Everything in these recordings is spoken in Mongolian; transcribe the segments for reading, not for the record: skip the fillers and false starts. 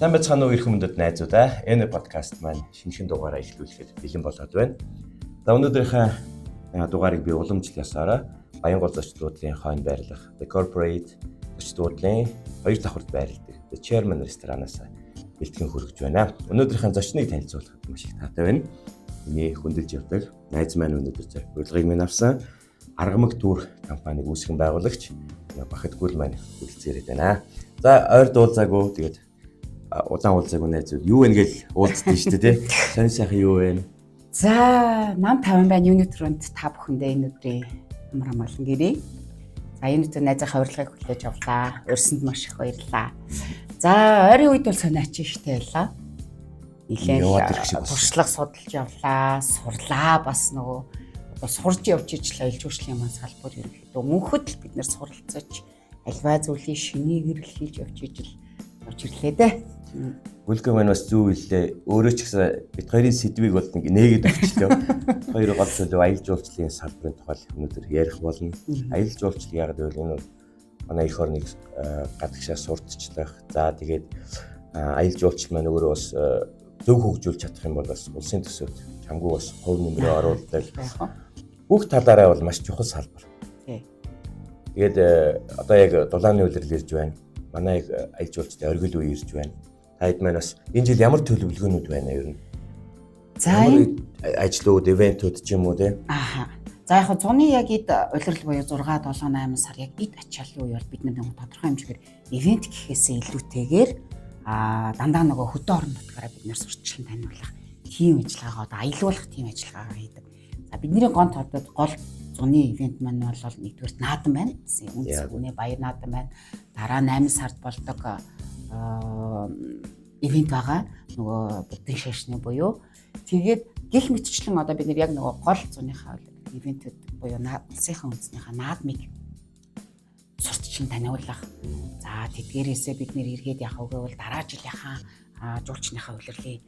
Сайн байцгаана уу ирхэн хүндэт найзуудаа. Энэ подкаст маань шинэхэн дугаараа эхлүүлэхэд бэлэн болоод байна. За өнөөдрийнхээ дугаарыг би уламжлал ясаараа Баянгол зочдлуудлын хойно байрлах The Corporate зочдлуудлын 2 давхарт байрладаг The Chairman ресторанаас бэлтгэн хүргэж байна. Өнөөдрийнхээ зочныг танилцуулахад маш их таатай байна. Миний хүндэлж явдаг найз маань өнөөдөр урилгыг минь авсан Аргамаг Түр компаниг үүсгэн байгуулагч Бахад Гүл маань хүрэлцээрэй байна. За ойр дуулзаагүй тэгээд удаан уулзаагүй найзууд юу вэ гэж уулздаг шүү дээ тий. Сонь сайхан юу вэ? За нам 50 байна. Юуны төрөнд та бүхэндээ энэ өдрийн амар амгалан гэрээ. За энэ өдөр найзынхаа урилгыг хүлээж авлаа. Урьсанд маш их баярлалаа. За ойрын үед бол сониач ихтэй байлаа. Нилээн туршлага судалж явлаа, сурлаа бас нөгөө одоо сурж явж ижил аялал жуулчлалын маань салбар ерөнхийдөө мөнхөд л бид нэр суралцаж альва зүйлийн шинийг хэрэглэж явж ижил явж ирлээ дээ. Гүлгэн маань бас зүв хэлээ. Өөрөө ч гэсэн бид хоёрын сэдвийг бол нэг нээгээд өгчлөө. Хоёр гол зүйл аялал жуулчлалын салбарын тухай өнөөдөр ярих болно. Аялал жуулчлал яг гэвэл энэ бол манай эх орныг гадагшаа сурталчлах. За тэгээд аялал жуулчлал маань өөрөө бас зөв хөгжүүлж чадах юм бол бас улсын төсөвт чамгүй бас хувь нэмрээ оруулдаг. Бүх талаараа бол маш чухал салбар. Тэгээд одоо яг дулааны үйлрэл ирж байна. Манай аялал жуулчлалын оргил үе ирж байна. Таад маань бас энэ жил ямар төлөвлөгөөнүүд байна ер нь? За ажлууд, ивентүүд ч юм уу те. Ааха. За яг зуны яг эд улирал буюу 6, 7, 8 сар яг эд ачааллын үе бол бид нэг тодорхой хэмжээгээр ивент гэхээсээ илүүтэйгээр дандаа нөгөө хөдөө орон нутгаараа бид нэр сурчлан таниулах тийм ажиллагаа одоо аялуулах тийм ажиллагаа хийдэг. За бидний гол зуны ивент маань бол нэгдүгээр наадам байна. Үнэ баяр наадам байна. Дараа 8 сард болдог ивент байгаа. Нөгөө буддын шашны буюу тэгээд гих мэтчлэн одоо бид нар яг нөгөө гол зуныхаа ивентэд буюу улсынхаа үндэснийхээ наадмыг сурталчлан таниулах. За тэдгээрээсээ бид нэр эргээд явах гэвэл дараа жилийнхаа жуулчныхаа улирлын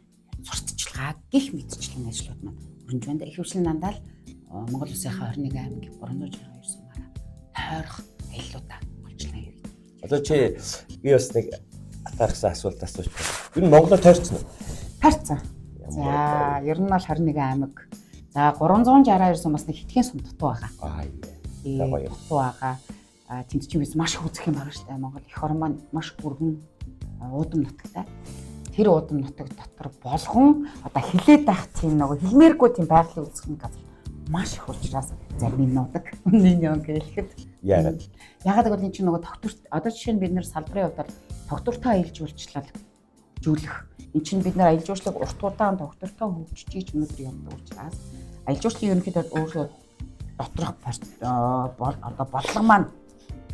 сурталчилгаа гих мэтчлэн ажлууд маань өрнж байна. Их хвшлэн нандаа Монгол улсынхаа 21 аймаг 362 сумаараа тойрох аяллуудаа болчихлоо юм. Одоо чи би бас нэг атаархсан асуулт асууж байна. Юу н Монголоор тойрцсон уу? Тойрцсон. За ер нь бол 21 аймаг. За 362 сум бас нэг хитгэн сум дутуу байгаа. Гоё. Дутуу байгаа. Тэнд чинь бас маш хүзэх юм байгаа шүү дээ. Монгол эх орн маань маш бүрэн уудам нутагтай. Тэр уудам нутаг дотор болгон одоо хилээд байх тийм нөгөө хилмээргүй тийм байгалийн үзэсгэлэн газар маш их учраас зарим нуудаг. Үнэн юм гэлэхэд. Яагаад гэвэл энэ чинь нөгөө тогтворт одоо жишээ нь бид нэр салбарын хувьд тогтвортой аялал жуулчлал жүүлэх. Энэ чинь бид нэр аялал жуулчлалыг урт удаан тогтвортой хөгжиж өнөдөр явдаг учраас аялал жуулчлалын ерөнхийдөө өөрөө доторх одоо бодлого маань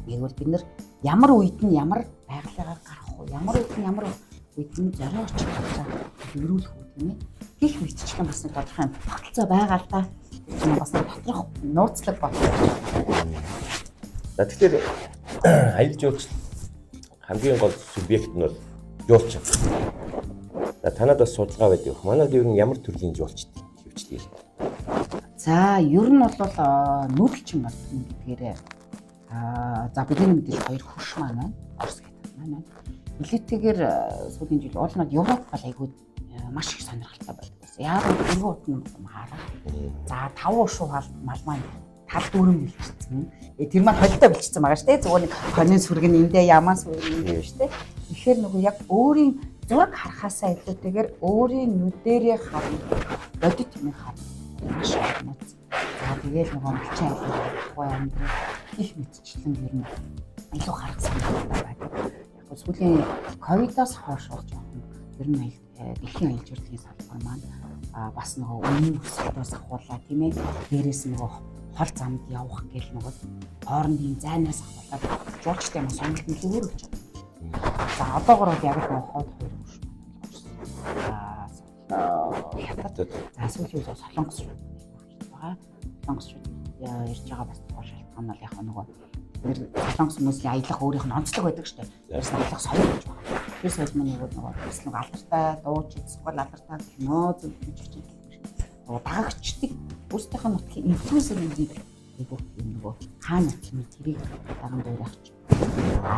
нэгвэл бид нэр ямар үед нь ямар байгалигаар гарах уу, ямар үед нь ямар үед нь зорио очих газар өрүүлэх үү тийм ээ. Гэх мэтчлэн бас нэг тодорхой тогтолцоо байгаа л да. Бас доторх нууцлаг бодлого. За тэгэхээр аялал жуулчлал хамгийн гол субъект нь бол жуулч. За танад бас судалгаа байдаг. Манайд ер нь ямар төрлийн жуулчд хөвчлээ. За ер нь бол нүүрлчин бол гэдгээрээ за бидний мэдээж хоёр хөрш маань байна. Орос гэдэг маань. Нэлээдтэйгээр сүүлийн жил уулнууд Европ бол айгүй маш их сонирхолтой байдаг. Яг дөрвөн утны хараа. За 5 ушуу мал маань тал дүүрэн бэлчсэн. Тэр маань холтой бэлчсэн байгаа шүү дээ. Зүгээр нэг хонин сүргэн эндээ ямаа сүргэн юм шүү дээ. Тэгэхээр нөгөө яг өөрийн зүг харахаасаа илүүтэйгээр өөрийн нүдэрээ харна. Бодит юм харна. Маш олон. За тэгээд нөгөө малчин айлгой амьдрал их мэдчлэн ер нь илүү харах санаатай байдаг. Яг сүүлийн ковидоос хойш болж байгаа. Ер нь дэлхийн аялал жуулчлалын салбар маань бас нөгөө үнийн өсөлтөөс ахуулаа тийм ээ. Дээрээс нөгөө хол замд явах гэл нөгөө хоорондын зайнаас ахуулаад жуулчтай маань сонголт нь өөр болж байна. За одоогор бол яг нөгөө хот хоёр биш. Хятад. За сүүлийн үеэс солонгос руу байгаа. Солонгос руу ирж байгаа бас гол шалтгаан нь яг нөгөө нэр солонгос хүмүүсийн аялах өөрийнх нь онцлог байдаг шүү дээ. Тэрс аялах соёл гэж байна. Тэр соёл маань нөгөө бас нэг алдартай дууч, эсвэл алдартай кино зөвлөж хийж байгаа. Дагагчдыг өөрсдийнхөө нутгийн инфлюенсер гэдэг нөгөө хаана юм тэрийг даган дуурайх.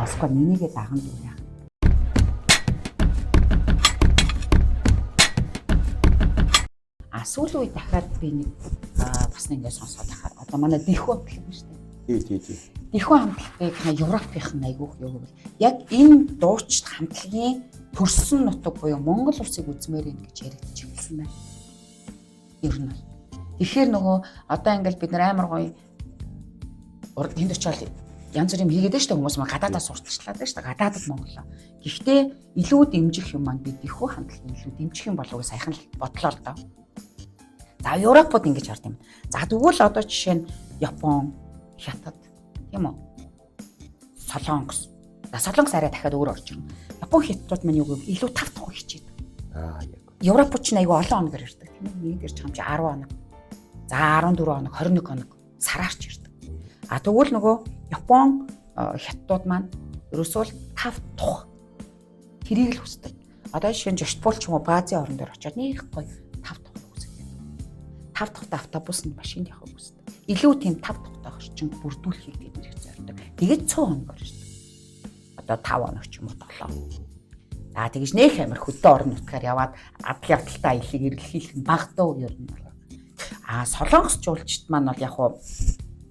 Эсвэл нэнийгээ даган дуурайх. Сүүлийн үед дахиад би нэг бас нэг ингэ сонсоод байхаар одоо манай Дэхүү хамтлаг юм шүү дээ. Тий. Дэхүү хамтлагыг Европынхан айгүйх юу гэвэл яг энэ дуучид хамтлагийн төрсөн нутаг буюу Монгол улсыг үзмээр юм гэж яригдчих хэлсэн байна. Ер нь. Тэгэхээр нөгөө одоо ингээл бид нар амар гоё энд очиод янз бүрийн хийгээд штэ хүмүүс маань гадаадаас сурталчлаад штэ гадаадд Монголоо. Гэхдээ илүү дэмжих юм маань бид Дэхүү хамтлагийн илүү дэмжих юм болов уу сайхан л бодлоо л доо. За Европод ингэж хард юм. За тэгвэл одоо жишээ нь Япон, Хятад тийм үү? Солонгос. За Солонгос арай дахиад өөр орж ирнэ. Япон Хятадууд маань юу гэвэл илүү тав тухай хичээдэг. Яг. Европч нь айгүй олон хоногор ирдэг тийм үү? Нэг дэр чам чи 10 хоног. За 14 хоног, 21 хоног сараарч ирдэг. А тэгвэл нөгөө Япон Хятадууд маань ерөөсөө л тав тух. Тэрийг л хүсдэг. Одоо жишээ нь Жошпол ч юм уу Баазын орон дээр очиод нэг гоё тав тух үздэг. Тав тухтай автобус нь машинд явах хүсдэг. Илүү тийм тав тухтай орчин бүрдүүлэхийг бид нэр зорддог. Тэгээд 100 хоногор ирдэг. Одоо 5 хоног ч юм уу 7. За тэгэж нөх амир хөдөө орон нутгаар яваад адал явдалтай аяллыг эргэлхийлэх нь багтаа ер нь бол. Солонгос жуулчд маань бол яг хуу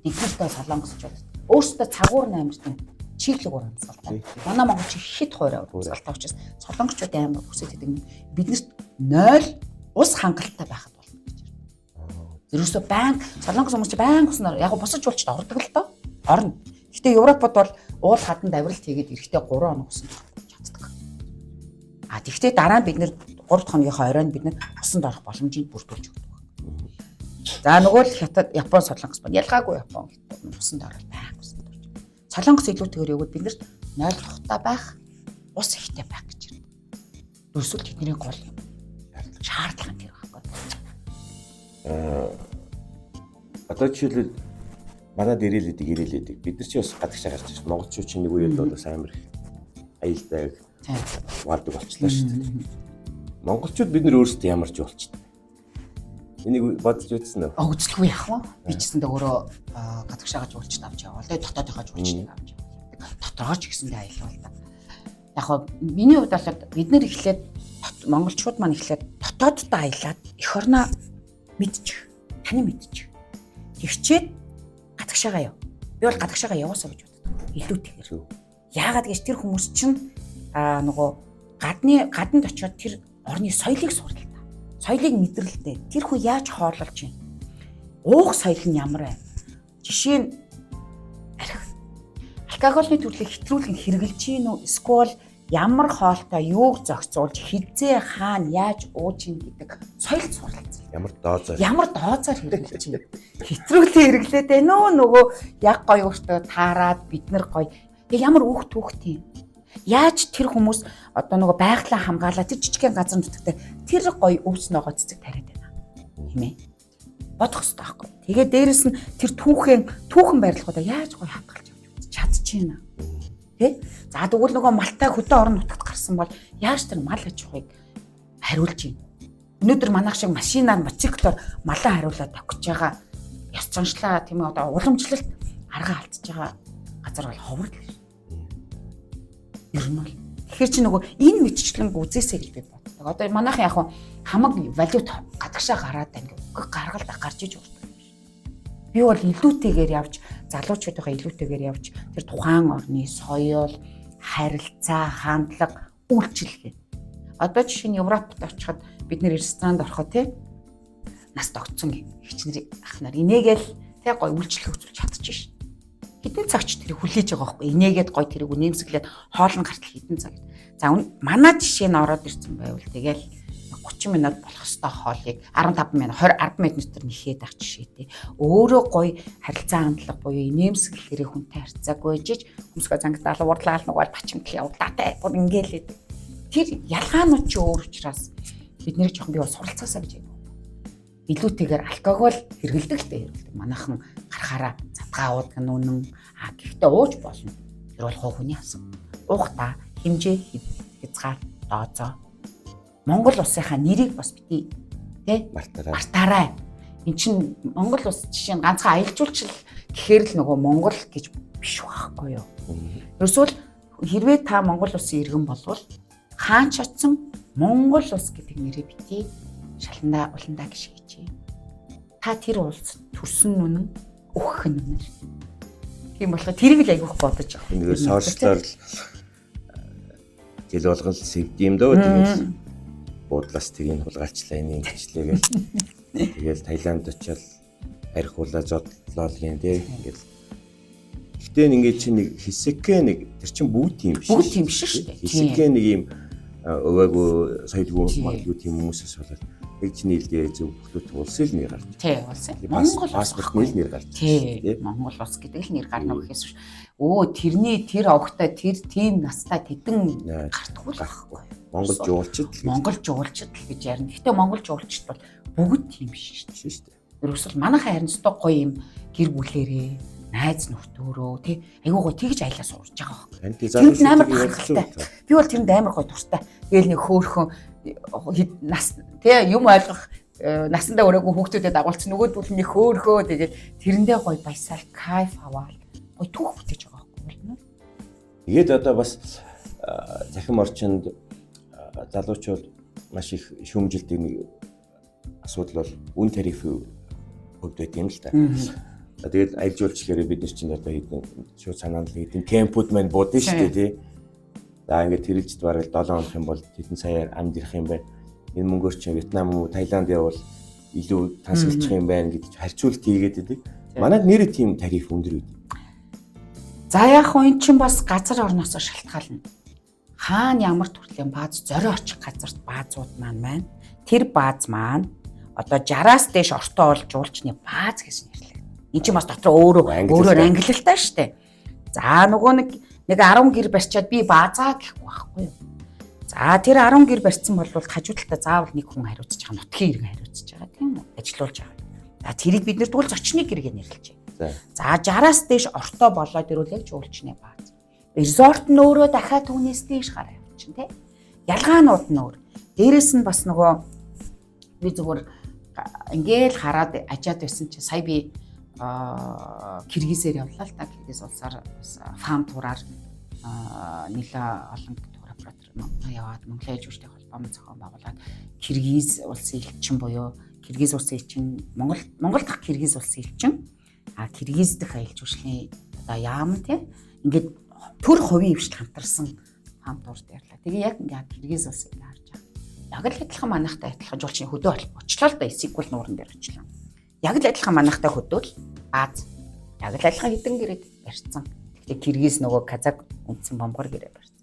нэгдүгээртээ солонгосчууд өөрсдөө цагуур амиртай чиглэг урамсгалтай. Манай монголч хэд хуурай урамсгалтай учраас солонгосчууд амар хүсэж байдаг. Биднэрт 0 ус хангалттай байхад болно гэж байна. Ерөөсөө баян солонгос хүмүүс баян уснаар яг босож жуулчд ордог л доо. Орно. Гэхдээ Европод бол уул хаданд авиралт хийгээд эрэхтэй 3 хоног усан чаддаг. Тэгвэл дараа нь бид нэр 3 хоногийнхоо оройн бид нэр усанд орох боломжийг бүрдүүлж өгдөг. За нөгөө л Хятад, Япон, Солонгос байна. Ялгаагүй Япон усанд орол байх усанд орж. Солонгос илүүтэйгээр явууд бид нарт 0 тухтай байх, ус ихтэй байх гэж байна. Ерөөсөө тэдний гол юм. Шаардлага нь тэр байхгүй. Одоо жишээлбэл манай дээрэлэдэг, ирэлэдэг. Бид нар ч бас гадагшаа гарч ирсэн. Монголчууд чинь нэг үед бол бас амар аялдаг, вардаг болчихлоо шүү дээ. Монголчууд бид нар өөрсдөө ямар ч болчихсон. Энийг бодож үзсэн үү? Үзлгүй яах вэ? Би ч гэсэндээ өөрөө гадагшаа гаж уулчд авч яваа. Тэгээ дотоодынхаа уулчдыг авч яваа. Дотороо ч гэсэндээ аялал бол та. Яг хоо миний хувьд бол бид нэр эхлээд монголчууд маань эхлээд дотооддоо аялаад эх орноо мэдчих. Таны мэдчих. Тэгчээд гадагшаагаа яв. Би бол гадагшаагаа яваасаа гэж боддог. Илүү тэгэр. Яагаад гэж тэр хүмүүс чинь нөгөө гаднад очиод тэр орны соёлыг сурдаг. Соёлыг мэдрэлтэй. Тэр хүн яаж хоололж байна? Уух соёл нь ямар вэ? Жишээ нь алкогольны төрлийг хэтрүүлэн хэрэгжилж гин үү? Эсвэл ямар хоолтой юуг зохицуулж хизээ хаана яаж ууж гин гэдэг соёл суралцсан. Ямар доозоор хэрэгжилж гин. Хэтрүүлэн хэрэглээд байна уу? Нөгөө яг гоё өөртөө таарад бид нар гоё. Ямар өөх түүхтэй юм. Яаж тэр хүмүүс одоо нөгөө байгалаа хамгаалаад тэр жижигхэн газар нутагтай тэр гоё өвс ногоо цэцэг тариад байна. Хэмээ. Бодох хэрэгтэй байхгүй. Тэгээд дээрэс нь тэр түүхэн барилгуудаа яаж гоё хатгалж авч чадчихэна. Тэ? За тэгвэл нөгөө малтай хөдөө орон нутагт гарсан бол яаж тэр мал аж ахуйг хариулж байна. Өнөөдөр манайх шиг машинаар моциклоор малаа хариулаад тавьж байгаа яс заншлаа тийм ээ одоо уламжлалт арга алдчихж байгаа газар бол ховор л. Ер нь бол тэгэхээр чи нөгөө энэ мэдчлэнг үзээсэй гэж би боддог. Одоо манайхан яг хамаг валют гадагшаа гараад байна гэх гаргалдах гарч иж урдаг юм шиг. Би бол илүүтэйгээр явж залуучуудынхаа илүүтэйгээр явж тэр тухайн орны соёл, харилцаа, хандлага, үйлчлэл. Одоо жишээ нь Европт очиход бид нэр ресторанд ороход тий нас тогтсон хичнэр ах нар инээгээл тий гоё үйлчлэл үзүүлж чадчих. Хэдэн цагч тэрийг хүлээж байгаа байхгүй инээгээд гой тэрийг нэмсэглээд хоолн гартал хэдэн цаг. За манай жишээ нь ороод ирсэн байвал тэгэл 30 минут болох ёстой хоолыг 15 минут 10 минутаар нэхээд ах жишээ тий. Өөрөө гой харилцаа хандлага буюу нэмсэглэлэрээ хүнтэй харьцаагүй жиж хүмүүсгээ зангидаа урдлаал нүгэл бачимтал явуулаатай бүр ингээл тэр ялгаанууд чи өөр учраас бид нэр жоохон би бас суралцаасаа гэж байна. Илүүтэйгээр алкогол хэрэгэлдэг л дээ хэрэгэлдэг. Манайхан гарахаараа задгаа уудаг нь үнэн. Гэхдээ ууж болно. Тэр бол хувь хүний асуу. Уухта хэмжээ хязгаар дооцоо. Монгол улсынхаа нэрийг бас бити тэ мартаарай. Эн чин Монгол улс жишээ нь ганцхан аялал жуулчлал гэхээр л нөгөө Монгол гэж биш байхгүй юу. Ерөөсөө хэрвээ та Монгол улсын иргэн болвол хаан ч очсон Монгол улс гэдэг нэрээ бити шаландаа уландаа гიშгийч. Та тэр улс төрсөн үнэн өгөх нь үнэр. Тийм болохоор тэрийг л айгүйх бодож байгаа. Нэг сошиаллаар жил болгон сэвдэм дөө тэгээд буудлаас тгийг хулгайлчлаа энийг гिचлээгээл тэгээд Таиланд очил архиулаа зодлоо гэн тий. Ингээд гэтээ ингээд чи нэг хэсэгкэ нэг тэр чин бүгд тийм биш. Бүгд тийм биш шүү дээ. Хэсэгкэ нэг юм өвөөгөө соёлгүй магадгүй тийм хүмүүсээс болоод яг чиний хэлдээ зөв бүхлөт улсын нэр гарч. Тий, улсын. Монгол паспортны нэр гарч. Тий, Монгол улс гэдэг л нэр гарна гэхээс биш. Тэрний тэр овогтой тэр тийм настай тэдэн гартгүй л байхгүй. Монгол жуулчд гэж ярина. Гэхдээ монгол жуулчд бол бүгд тийм биш шүү дээ. Ерөөсөл манайхан харин сто гоё юм гэр бүлэрээ найз нөхдөөрөө тий айгуу гоё тэгж аялаа сурж байгаа байхгүй. Тэнд амар гахалтай. Би бол тэрэнд амар гоё дуртай. Тэгэл нэг хөөхөн нас тий юм ойлгох насандаа өрөөгүй хүүхдүүдэд дагуулсан нөгөөд бол нэг хөөхөө тэгээд тэрэндээ гоё баясаал кайф аваад гоё түүх бүтээж байгаа байхгүй. Тэгээд одоо бас захим орчинд залуучууд маш их шүүмжилдэг нэг асуудал бол үн тарифын хувьд байт юм л та. Тэгээд аялал жуулчлалаараа бид нар чинь одоо хэдэн шууд санаанд л хэдэн кемпүүд маань буудсан шүү дээ тий. За ингээд тэрэлжд бараг 7 хоног юм бол хэдэн саяар амд ирэх юм байна. Энэ мөнгөөр чинь Вьетнам уу Таиланд явбал илүү тансаглах юм байна гэж харьцуулт хийгээд байдаг. Манайд нэрээ тийм тариф өндөр үү? За яг хөө эн чинь бас газар орноос шалтгаална. Хаана ямар төрлийн бааз зорио очих газарт баазууд маань тэр бааз маань одоо 60-аас дээш ортоо олж жуулчны бааз гэсэн нэрлэг. Энд чинь бас дотор өөрөөр ангилалтай шүү дээ. За нөгөө нэг 10 гэр барьчаад би баазаа гэхгүй байхгүй юу. За тэр 10 гэр барьсан бол хажуудалтаа заавал нэг хүн хариуцж байгаа, нутгийн иргэн хариуцж байгаа тийм үү? Ажилуулж байгаа. За тэрийг бид нэр дүүл зочны гэргээ нэрлэж байна. За 60-аас дээш ортоо болоод ирвэл яг жуулчны бааз. Резорт нь өөрөө дахиад түүнээс дээш гараа явчихна тийм. Ялгаанууд нь өөр. Дээрээс нь бас нөгөө би зүгээр ингээл хараад ажаад байсан чи сая би Киргизээр явлаа л та. Киргиз улсаар фам тураар нэлээ олон тур оператор яваад Монголын ээж хүчтэй холбоо зохион байгуулад Киргиз улсын элчин буюу Киргиз улсын элчин Монгол дахь Киргиз улсын элчин Киргиз дахь ээж хүчлийн одоо яам те ингээд төр хувийн хвшил хамтарсан фам турд ярьлаа. Тэгээ яг ингээд Киргиз улсыг харж байгаа. Яг л адилхан манайхтай адилхан жуулчны хөдөө очлоо л да sequel нууран дээр очлоо. Яг л адилхан манайхтай хөдөөл Аз яг л адилхан хэдэн гэрээд барьцсан. Гэхдээ Киргиз нөгөө Казак үндсэн бомгор гэрээ барьсан.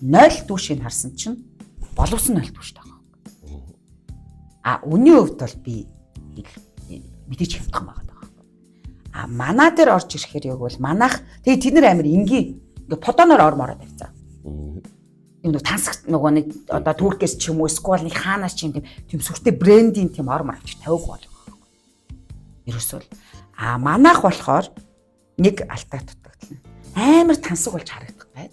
0 дүүшийг харсан чинь боловсон 0 дүүштэй байгаа. Үний хувьд бол би мэдээж хямдхан байгаа. Манаа дээр орж ирэхээр яг бол манайх тэгээ тэд нар амир энгийн ингээ подоноор ормороо тавьцаа. Юм нэг тансагт нөгөө нэг одоо Туркээс ч юм уу эсвэл нэг хаанаас ч юм тийм сүртэй брендийн тийм ормор авчиж тавиагүй болов. Ерөөсөө манайх болохоор нэг алтаа дутагдана. Амар тансаг болж харагдах байд.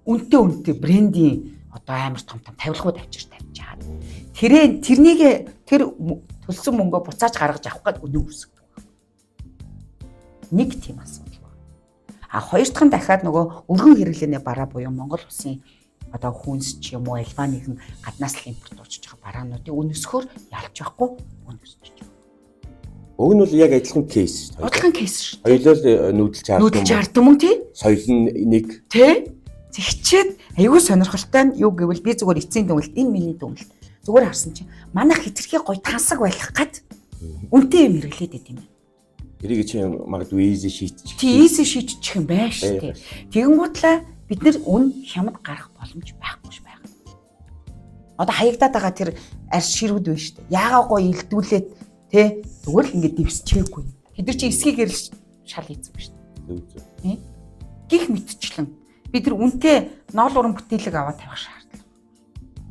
Үнтэй брендийн одоо амар том тавилгууд авчир тавьчаад. Тэрнийг тэр төлсөн мөнгөө буцааж гаргаж авах гээд үнэ үүсгдэг. Нэг тийм асуудал байна. Хоёр дахь нь дахиад нөгөө өргөн хэрэглээний бараа буюу Монгол улсын одоо хүнс ч юм уу Албанийн гаднаас л импортуулж байгаа бараануудыг өнөсгөхөөр ялж байхгүй өнөсөж байгаа. Уг нь бол яг адилхан кейс шүү дээ. Адилхан кейс шүү. Хоёулаа нүүдэлж хардсан мөн тий? Соёл нь нэг тий? Зэгчээд аюу сонирхолтой нь юу гэвэл би зүгээр эцсийн дүнэлт энэ миний дүнэлт. Зүгээр харсан чинь манайх хэтэрхий гоё тансаг байх гад үнтэй юм хэрэглээд байт юм байна. Тэрийг чи магадгүй easy шийдчих. Тий easy шийдчих юм байна шүү дээ. Тэгэнгүүтлээ бид нэр үн хямд гарах боломж байхгүй ш байна. Одоо хаягдаад байгаа тэр арьс ширүүд байна шүү дээ. Яагаа гоё илдүүлээд тэ зүгээр л ингээд дэвсчихээгүй. Бид нар чи эсхийг гэрэл шал хийцэн ба шүү дээ. Гих мэдчлэн бид нар үнтэй ноол уран бүтээлэг аваад тавих шаардлага.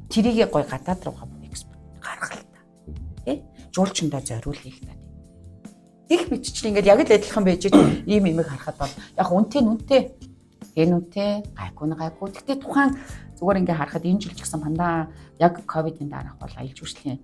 Тэрийг гоё гадаад руугаа экспорт гаргах л та. Тэ жуулчндаа зориулъя л та. Гих мэдчлэн ингээд яг л адилхан байж ийм имийг харахад бол яг үнтэй энэ үнтэй гайгүй. Гэхдээ тухайн зүгээр ингээд харахад энэ жил ч гэсэн пандаа яг ковидын дараах бол аялал жуулчлалын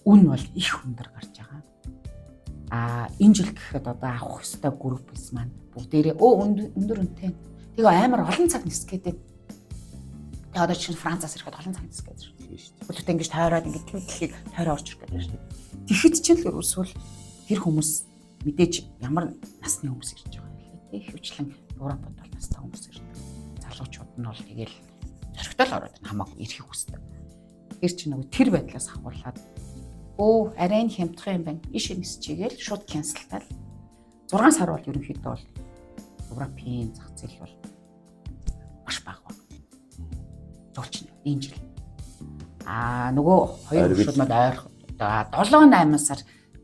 үн бол их өндөр гарч байгаа. Энэ жил гэхэд одоо авах ёстой группс маань бүгдээрээ өндөр үнэтэй. Тэгээ амар олон цаг нисгээд. Тэгээ одоо чинь Францаас ирэхэд олон цаг нисгээд шүү. Тэгээ шүү дээ. Бүгд ингэж тойроод ингэ тэмдэглэхийг тойроо орч ирэх гэдэг шүү дээ. Тэгэхэд чинь л өрсвөл тэр хүмүүс мэдээж ямар насны хүмүүс ирж байгаа юм бэ? Ихэвчлэн Европод бол настай хүмүүс ирдэг. Залуучууд нь бол тэгэл зөрөгтэй л ороод хамаагүй ирэхийг хүсдэг. Тэр чинь нөгөө тэр байдлаас хавуулаад арай нь хямдхан юм байна. Иш нисчихгээл шууд кэнселтал. 6 сар бол ерөнхийдөө бол Европын зах зээл бол маш бага байна. Жуулчны энэ жил. Нөгөө хоёр шудармад ойрхон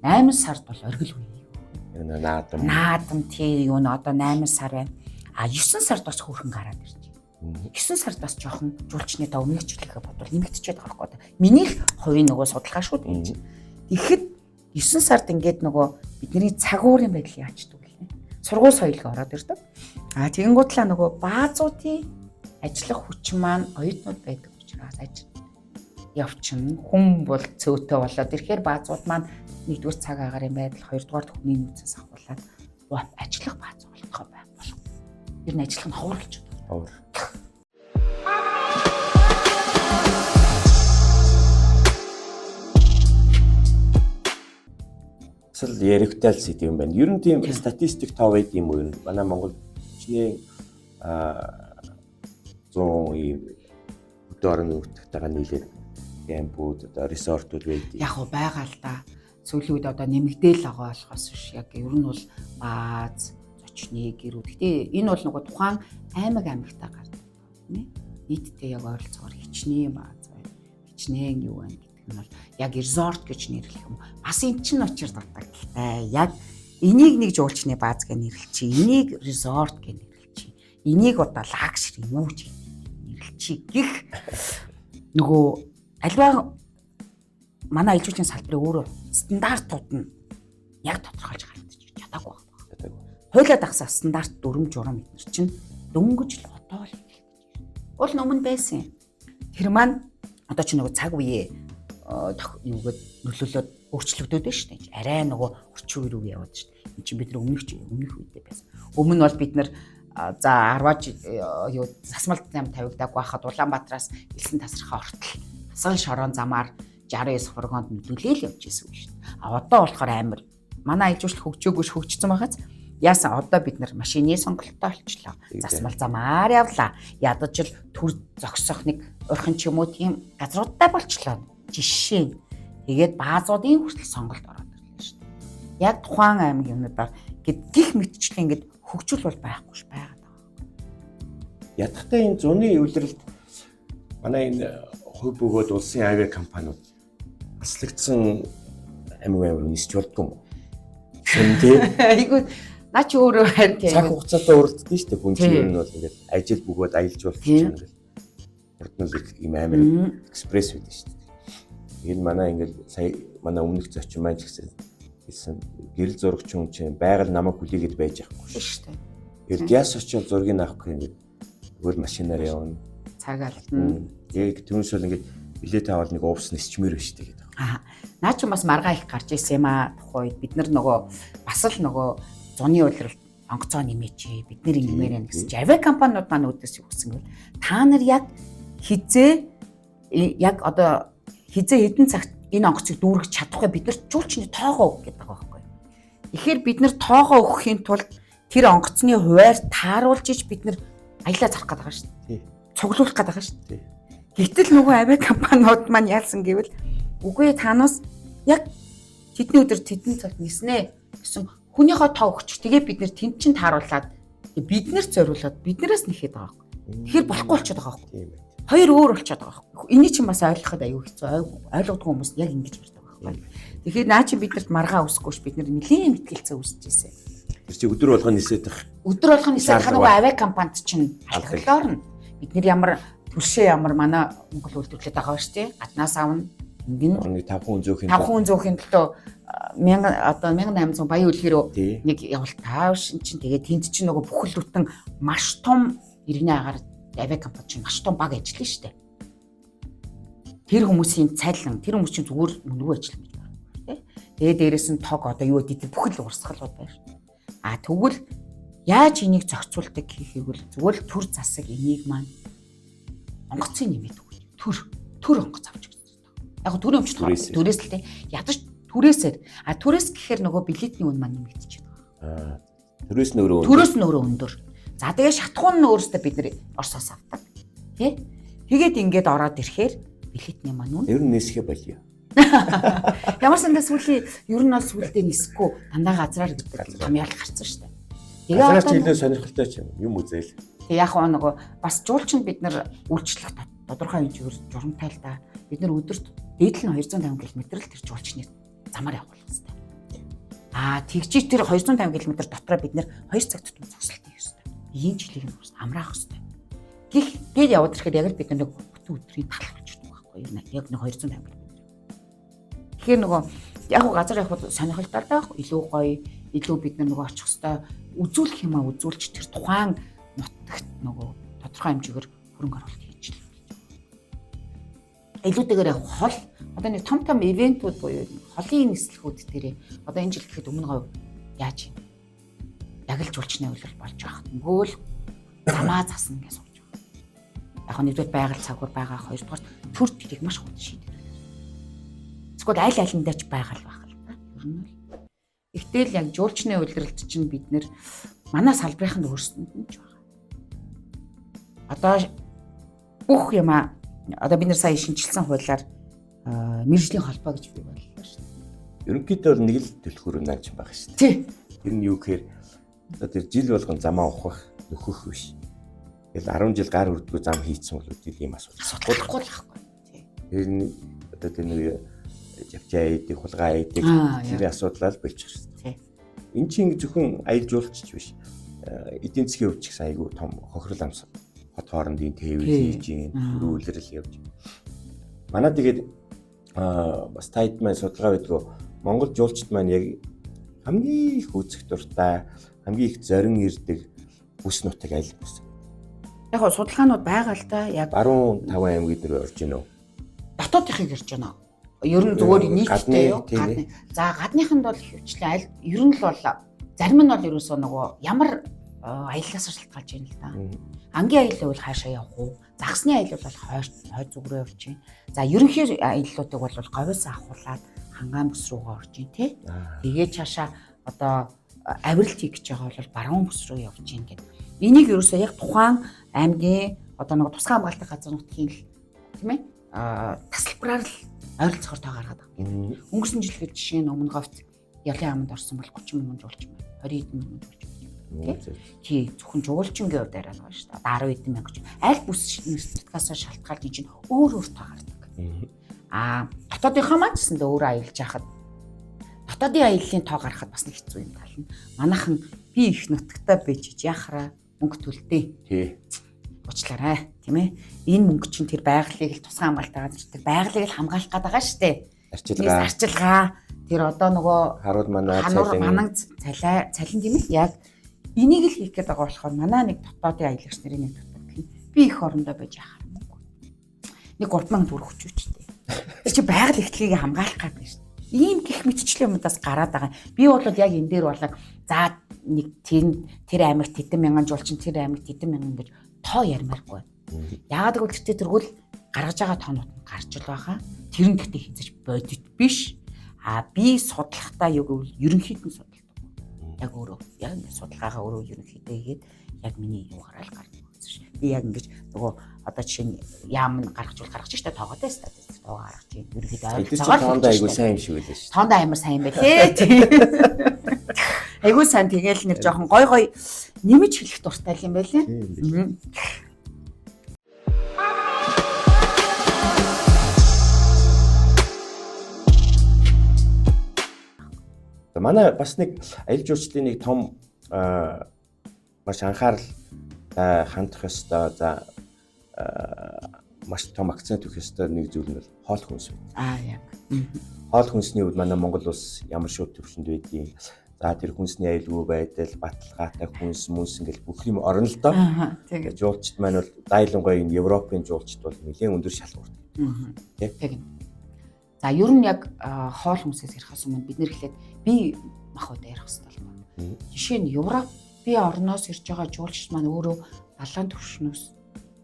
8 сард бол оргил үе. Наадам тий юу н одоо 8 сар байна. 9 сард бас хөөрхөн гараад ирж байна. 9 сард бас жоохон жуулчны та өмнөгчлөхөө бодвол нэмэгдчихэд байгаа байхгүй. Миний хувийн нөгөө судалгаа шүү дээ. Тэгэхэд 9 сард ингээд нөгөө бидний цагуурын байдал яачдаг гэх юм. Сургууль соёлыг ороод ирдэг. Тэгэнгүүтлээ нөгөө баазуудын ажиллах хүчин маань оюутнууд байдаг учраас явчихна. Хүн бол цөөтэй болоод ирэхээр баазууд маань нэгдүгээр цаг агарын байдал, хоёрдугаар хүний нөөцөөс ахуулаад ажиллах бааз болох байх болох. Ер нь ажиллах нь ховорлж байна. Ховор. Асал яригтай л сэдв юм байна. Ер нь тийм статистик тав байд юм уу? Манай Монгол чиний 100 ийм өдөр орны нутагтайгаа нийлээд кемпүүд одоо resort-ууд байдаг. Яг уу байгаа л да. Сүүлийн үед одоо нэмэгдээл байгаа болохоос биш яг ер нь бол бааз, зочны гэрүүд. Гэтэ энэ бол нөгөө тухайн аймагтай гардаг тийм ээ. Нийтдээ яг ойролцоогоор хичнээн бааз байна. Хичнээн юу байна гэдэг нь бол яг resort гэж нэрлэх юм. Бас эн чинь учир дутагдaltaй. Яг энийг нэг жуулчны бааз гэж нэрлэлчих. Энийг resort гэж нэрлэлчих. Энийг одоо лагшри юу гэж нэрлэлчих гэх нөгөө альва манай ээлжүүлгийн салбарын өөрөө стандартууд нь яг тодорхойлж гаргаж чадаагүй байна. Хойлоо дагсаа стандарт дүрм журам эднэр чинь дөнгөж л одоо л хэлэх гэж. Уул өмнө байсан. Тэр маань одоо чи нөгөө цаг үеэ юугээд нөлөөлөд өөрчлөгдөд байна шүү дээ. Арай нөгөө орчин үе рүү яваад шүү дээ. Энд чинь бид нар өмнөх үедээ байсан. Өмнө бол бид нар за 10 юу засмалт зам тавигдаагүй байхад Улаанбаатараас Элсэн тасархаа ортол асал шорон замаар 69 фургонд нөлөөлөл явж исэн үг шүү дээ. Одоо болохоор амар манай ээлжүүлэх хөгжсөн байхаз яасан одоо бид нар машины сонголттой болчлоо. Засмал замаар явлаа. Ядаж л төр зогсох нэг урхан ч юм уу тийм газруудтай болчлоо. Жишээ нь тэгээд баазуудын хүртэл сонголт ороод ирлээ шүү дээ. Яг тухайн аймаг юмудаар гих мэтчлэн ингэж хөгжил бол байхгүй ш байгаад байгаа. Ядахтай энэ зуны үйлрэлд манай энэ хувь бөгөөд улсын авиа компаниуд аслагдсан амиг нисч болдгоо юм. Тий. Айгуу наа чи өөрөө харин тийм. Цаг хугацаатай уралддаг шүү дээ. Хүн чинь нь бол ингээд ажил бөгөөд аялж болчих юм ингээд. Урд нь л ийм амир экспресс байдаг шүү дээ. Энэ манай ингээд сая манай өмнөх зочин маань ч гэсэн гэрэл зурагч хүн чинь байгаль намайг хүлээгээд байж байхгүй шүү дээ. Тэгэл гяс очил зургийг авах гэх өөр машинаар явна. Цаг алдна. Яг түүнээс бол ингээд билет аваад нэг уус нисчмээр байна шүү дээ гэдэг. Наа чи бас маргаа их гарч ирсэн юм аа. Тухайд бид нар нөгөө бас л нөгөө зуны үйлрэлт онгоцоо нэмээч. Бид нар ингэмээр байна гэсэн чи авиа компаниуд маань өөдөөс юу гэсэн гэвэл та нар яг хэдэн цагт энэ онгоцыг дүүргэж чадахгүй бид нар жуулчны тоогоо өгөх гэдэг байгаа байхгүй. Тэгэхээр бид нар тоогоо өгөхийн тулд тэр онгоцны хуваар тааруулж иж бид нар аялаа зарах гэдэг байгаа шүү дээ. Цуглуулах гэдэг байгаа шүү дээ. Гэтэл нөгөө авиа компаниуд маань яасан гэвэл үгүй танаас яг тэдний өдөр тэдний цагт ниснэ гэсэн хүнийхээ тоо өгч тэгээ бид нэр тэнд чинь тааруулаад биднэрт зориулаад биднээс нэхэд байгаа байхгүй. Тэгэхээр болохгүй болчиход байгаа байхгүй. Хоёр өөр болчиход байгаа байхгүй. Энийг чинь бас ойлгоход аюу хэцүү ойлгодог хүмүүс яг ингэж барьдаг байхгүй. Тэгэхээр наа чи биднэрт маргаа үсэхгүйш бид нар нэлийн мэтгэлцээ үсэж ийсэн. Тэр чи өдөр болгоно нисээд их. Өдөр болгоно нисээд ханаа авиа компанид чинь алхалаар нь бид нар ямар түлшээ ямар манай Монгол үйлдвэрлэдэг байгаа шүү дээ. Гаднаас авна. Ингээд 500 зөөхөн төлөө 1800 баян үлгэрөө нэг явалт таав шин чинь тэгээд тэнд чинь нөгөө бүхэл бүтэн маш том иргэний агаар авиа компани чинь маш том баг ажиллана шүү дээ. Тэр хүмүүсийн цайлан тэр хүмүүс чинь зүгээр мөнгө ажиллана гэж байна тий. Тэгээд дээрэс нь тог одоо юу гэдэг бүхэл урсгалууд байна шүү дээ. Тэгвэл яаж энийг зохицуулдаг гэхийг бол зүгээр л төр засаг энийг маань онгоцын нэмээд өгөх. төр онгоц авч өгсөн. Яг төрийн өмчт төрөөс л тий. Ядаж түрээсээр түрээс гэхээр нөгөө билетний үн маань нэмэгдэж байна. Түрээс нь өөрөө өндөр. За тэгээ шатхуун нь өөрөөсөө бид нэр Оросоос авдаг. Тий? Тэгээд ингээд ороод ирэхээр билетний маань үн. Ер нь нисэхэ болио. Ямар сандаа сүүлийн ер нь бол сүүлдээ нисэхгүй дандаа газраар гэдэг хамяал гарсан шүү дээ. Тэгээ одоо хэлээ сонирхолтой ч юм үзээл. Тэг яг нөгөө бас жуулчин бид нар үйлчлэх тодорхой хэмжээгээр журамтай л да. Бид нар өдөрт дээдл нь 250 км л тэр жуулчныг замаар явуулах хэрэгтэй. Тэгжиж тэр 250 км дотроо бид нэр 2 цаг тутам зогсолт хийх хэрэгтэй. Ийм жилийг нь амраах хэрэгтэй. Гэл яваад ирэхэд яг л бид нэг бүтэн өдрийн тал болчихдог байхгүй юу? Яг нэг 250 км. Тэгэхээр нөгөө яг газар явахд сонирхолтой байх илүү гоё, илүү бид нөгөө очих хэрэгтэй үзүүлэх юм үзүүлж тэр тухайн нутагт нөгөө тодорхой хэмжээгээр хөрөнгө оруулалт хийж л. Илүүтэйгээр яг хол одоо нэг том ивентүүд буюу холын нислэгүүд дээр одоо энэ жил гэхэд өмнө говь яаж юм? Яг л жуулчны үйлрэл болж байгаа. Нөгөө л замаа засна гэж сууж байгаа. Яг нэгдүгээр байгаль цагур байгаа, хоёрдугаар төр тэрийг маш хурд шийдэх. Эсвэл аль-алиндаа ч байгаль байх л да. Ер нь л. Ихтэл яг жуулчны үйлрэлт чинь бид нэр манай салбарынханд өөрсдөнд нь ч байгаа. Одоо бүх юм одоо бид нар сая шинжилсэн хуулиар мэргэжлийн холбоо гэж бий боллоо шүү дээ. Ерөнхийдөө нэг л төлхөр нааж байгаа шүү дээ. Тий. Тэр нь юу гэхээр одоо тэр жил болгон замаа ухах нөхөх биш. Тэгэл 10 жил гар хүрдгүй зам хийцэн бол үгүй юм асуудалгүй л байхгүй. Тий. Тэр нь одоо тэр нэг явчаа идэх хулгай идэх тэр асуудлаа л болчих шүү дээ. Энд чинь зөвхөн аялал жуулчч биш. Эдийн засгийн хувьд ч гэсэн айгүй том хохирол амс хот хоорондын тээвэр хийж гин хөрүүлрэл явж. Манай тэгээд бас тайд маань судалгаа байдгүй Монгол жуулчд маань яг хамгийн их үзэх дуртай, хамгийн их зорин ирдэг бүс нутаг аль бүс. Яг гоо судалгаанууд байгаа л да. Яг баруун 5 аймаг дээр орж гинөө. Дотоодынхыг ирж байна. Ер нь зүгээр нийтдээ юу? За гадныханд бол хөвчлээ ер нь л бол зарим нь бол ерөөсөө нөгөө ямар аяллаас шалтгаалж байна л да. Ангийн аялал бол хаашаа явах уу? Загсны аялал бол хойд зүг рүү явж байна. За ерөнхий аяллуудыг бол говьоос авахуулаад хангаан бүс рүүгээ орж байна тий. Тэгээд цаашаа одоо авиралт хийх гэж байгаа бол баруун бүс рүү явж байна гэдэг. Энийг ерөөсөө яг тухайн аймгийн одоо нэг тусгай хамгаалалтын газар нутгийн л тийм ээ тасалбараар л ойролцоогоор тоо гаргаад байгаа. Өнгөрсөн жилийн жишээ нь өмнө говьт ялын аманд орсон бол 30 мянган жуулч байна. 20 эдэн мянган жуулч байна. Тий зөвхөн жуулчингийн хувьд арай байгаа шүү дээ. 10 эдэн мянга. Аль бүс сертификатаас шалтгаалж чинь өөр тоо гардаг. Дотоодынхаа маань гэсэн л өөрөө аялж яхад дотоодын аяллаа тоо гаргахад бас нэг хэцүү юм тална. Манайхан би их нутагтаа байж яхараа мөнгө төлдөө. Тий. Уучлаарай, тийм ээ. Энэ мөнгө чинь тэр байгалыг л тусгай хамгаалалтаа газар тэр байгалыг л хамгаалах гээд байгаа шүү дээ. Арчилгаа. Тэр одоо нөгөө харууд манаа цалин тийм ээ. Яг энийг л хийх гээд байгаа болохоор манай нэг дотоодын аялагч нарын нэг дотоод би их орондоо байж яхаар мөнгө. Нэг 3000 төгрөг хүчтэй. Тэр чи байгаль ихтлийг хамгаалах гээд байна шүү дээ. Ийм гих мэтчлийн юмудаас гараад байгаа. Би бол яг энэ дээр болоо за нэг тэр аймагт хэдэн мянган жуулчин тэр аймагт хэдэн мянган гэж тоо ярмааргүй. Яагаад гэвэл тэр тэгвэл гаргаж байгаа тоонууд нь гарч л байгаа. Тэр нь гэхдээ хязгаарч бодит биш. Би судлахтаа юу гэвэл ерөнхийд нь судалдаг. Яг өөрөө яг судалгаагаа өөрөө ерөнхийдөө хийгээд яг миний юугаараа л гаргаж байгаа шүү. Би яг ингэж нөгөө одоо жишээ нь яам гаргаж штэ тоогоотой статистик тоо гаргаж чинь ерөнхийдөө ойлгоцоо тоондоо айгуу сайн юм шиг үлээ шүү. Тоондоо амар сайн байлээ. Айгуу сайн тэгэл нэг жоохон гой нэмж хэлэх дуртай юм байлээ. Манай бас нэг аялал жуулчлалын нэг том маш анхаарал хандах ёстой за маш том акцент өгөх ёстой нэг зүйл нь хоол хүнс байна. Яг. Хоол хүнсний үед манай Монгол улс ямар шууд төвшөнд байдгийг за тэр хүнсний аюулгүй байдал, баталгаатай хүнс ингээл бүх юм орно л доо. Тэгээд жуулчд маань бол дайлангуй энэ Европын жуулчд бол нэлээд өндөр шалгууртай. Тийм. За ер нь яг хоол хүнсээс ярихаас өмнө бид нэр хэлээд би махбод ярих хэрэгтэй байна. Жишээ нь Европын орноос ирж байгаа жуулчд маань өөрөө далайн түвшнөөс